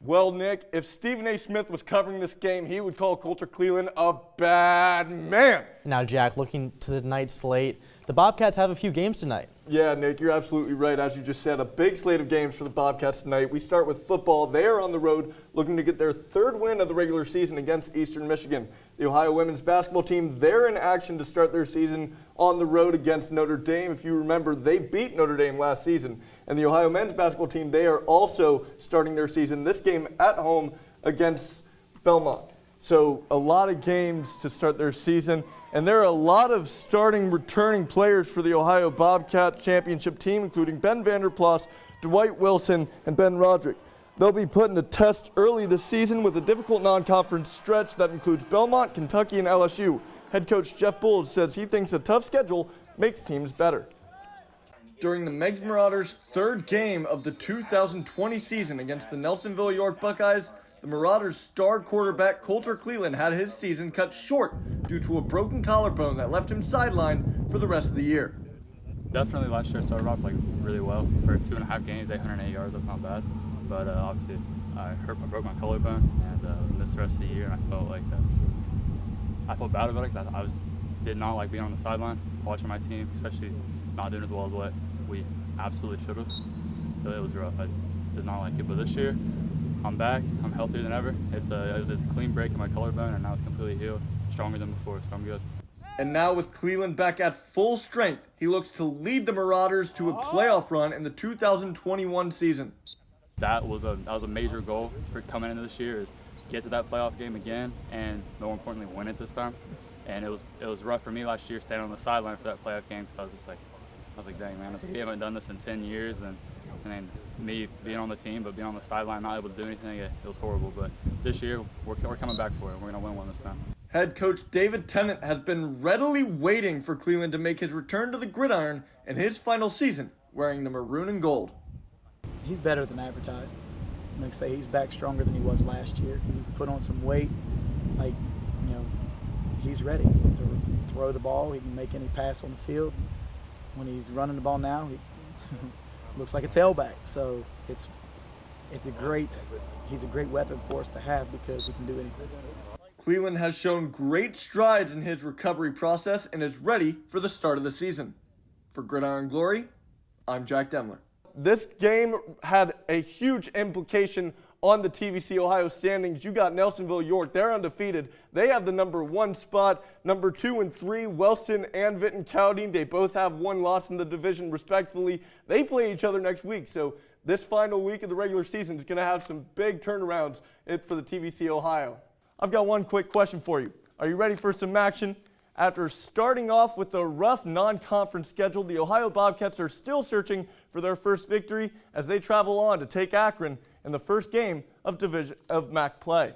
Well, Nick, if Stephen A. Smith was covering this game, he would call Coulter Cleveland a bad man. Now, Jack, looking to tonight's slate, the Bobcats have a few games tonight. Yeah, Nick, you're absolutely right. As you just said, a big slate of games for the Bobcats tonight. We start with football. They are on the road looking to get their third win of the regular season against Eastern Michigan. The Ohio women's basketball team, they're in action to start their season on the road against Notre Dame. If you remember, they beat Notre Dame last season. And the Ohio men's basketball team, they are also starting their season, this game at home against Belmont. So a lot of games to start their season. And there are a lot of starting returning players for the Ohio Bobcats championship team, including Ben Vanderplas, Dwight Wilson, and Ben Roderick. They'll be put in a test early this season with a difficult non-conference stretch that includes Belmont, Kentucky, and LSU. Head coach Jeff Bulge says he thinks a tough schedule makes teams better. During the Megs Marauders' third game of the 2020 season against the Nelsonville York Buckeyes, the Marauders' star quarterback Coulter Cleveland had his season cut short due to a broken collarbone that left him sidelined for the rest of the year. Definitely last year I started off really well. For 2.5 games, 808 yards, that's not bad. But obviously I broke my collarbone and was missed the rest of the year, and I felt bad about it because I did not like being on the sideline watching my team, especially not doing as well as what we absolutely should have. So it was rough. I did not like it. But this year, I'm back. I'm healthier than ever. It was a clean break in my collarbone, and now it's completely healed, stronger than before, so I'm good. And now with Cleveland back at full strength, he looks to lead the Marauders to a playoff run in the 2021 season. That was a major goal for coming into this year, is get to that playoff game again, and more importantly, win it this time. And it was rough for me last year, standing on the sideline for that playoff game, because I was like, dang, man, we haven't done this in 10 years, and then me being on the team, but being on the sideline, not able to do anything, it was horrible. But this year, we're coming back for it. We're going to win one this time. Head coach David Tennant has been readily waiting for Cleveland to make his return to the gridiron in his final season, wearing the maroon and gold. He's better than advertised. Like I say, he's back stronger than he was last year. He's put on some weight. He's ready to throw the ball. He can make any pass on the field. When he's running the ball now, he looks like a tailback. So he's a great weapon for us to have because he can do anything. Cleveland has shown great strides in his recovery process and is ready for the start of the season. For Gridiron Glory, I'm Jack Demmler. This game had a huge implication on the TVC Ohio standings. You got Nelsonville York. They're undefeated. They have the number 1 spot. Number 2 and 3, Wellston and Vinton County. They both have 1 loss in the division respectively. They play each other next week. So this final week of the regular season is going to have some big turnarounds for the TVC Ohio. I've got one quick question for you. Are you ready for some action? After starting off with a rough non-conference schedule, the Ohio Bobcats are still searching for their first victory as they travel on to take Akron in the first game of MAC play.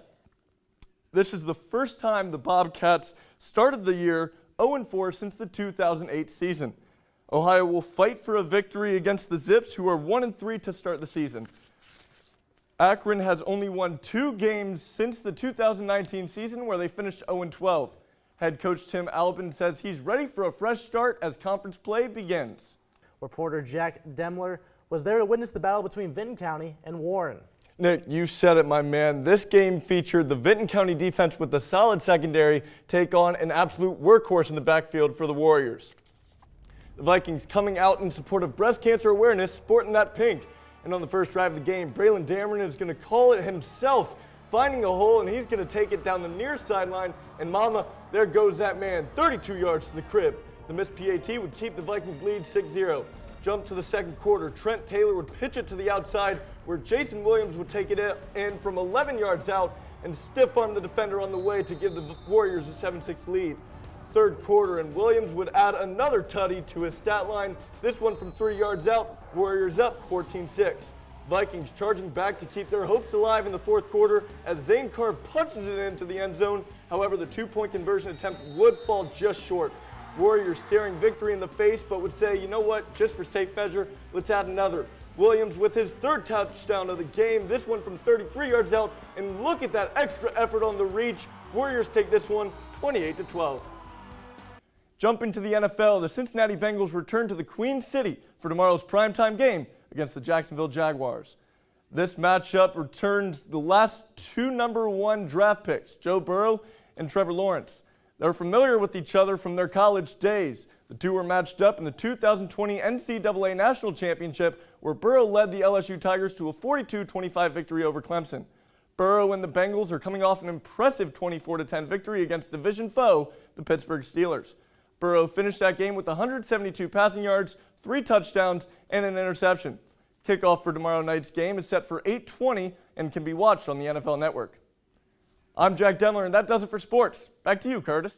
This is the first time the Bobcats started the year 0-4 since the 2008 season. Ohio will fight for a victory against the Zips, who are 1-3 to start the season. Akron has only won 2 games since the 2019 season, where they finished 0-12. Head coach Tim Albin says he's ready for a fresh start as conference play begins. Reporter Jack Demmler was there to witness the battle between Vinton County and Warren. Nick, you said it, my man. This game featured the Vinton County defense with a solid secondary take on an absolute workhorse in the backfield for the Warriors. The Vikings coming out in support of breast cancer awareness, sporting that pink. And on the first drive of the game, Braylon Dameron is going to call it himself, finding a hole, and he's going to take it down the near sideline. And mama, there goes that man, 32 yards to the crib. The missed PAT would keep the Vikings lead 6-0. Jump to the second quarter. Trent Taylor would pitch it to the outside, where Jason Williams would take it in from 11 yards out and stiff-arm the defender on the way to give the Warriors a 7-6 lead. Third quarter, and Williams would add another tutty to his stat line, this one from 3 yards out. Warriors up 14-6. Vikings charging back to keep their hopes alive in the fourth quarter as Zane Carr punches it into the end zone. However, the 2-point conversion attempt would fall just short. Warriors staring victory in the face, but would say, you know what, just for safe measure, let's add another. Williams with his third touchdown of the game, this one from 33 yards out, and look at that extra effort on the reach. Warriors take this one 28-12. Jumping to the NFL, the Cincinnati Bengals return to the Queen City for tomorrow's primetime game against the Jacksonville Jaguars. This matchup returns the last two #1 draft picks, Joe Burrow and Trevor Lawrence. They're familiar with each other from their college days. The two were matched up in the 2020 NCAA National Championship, where Burrow led the LSU Tigers to a 42-25 victory over Clemson. Burrow and the Bengals are coming off an impressive 24-10 victory against division foe, the Pittsburgh Steelers. Burrow finished that game with 172 passing yards, 3 touchdowns, and an interception. Kickoff for tomorrow night's game is set for 8:20 and can be watched on the NFL Network. I'm Jack Demmler, and that does it for sports. Back to you, Curtis.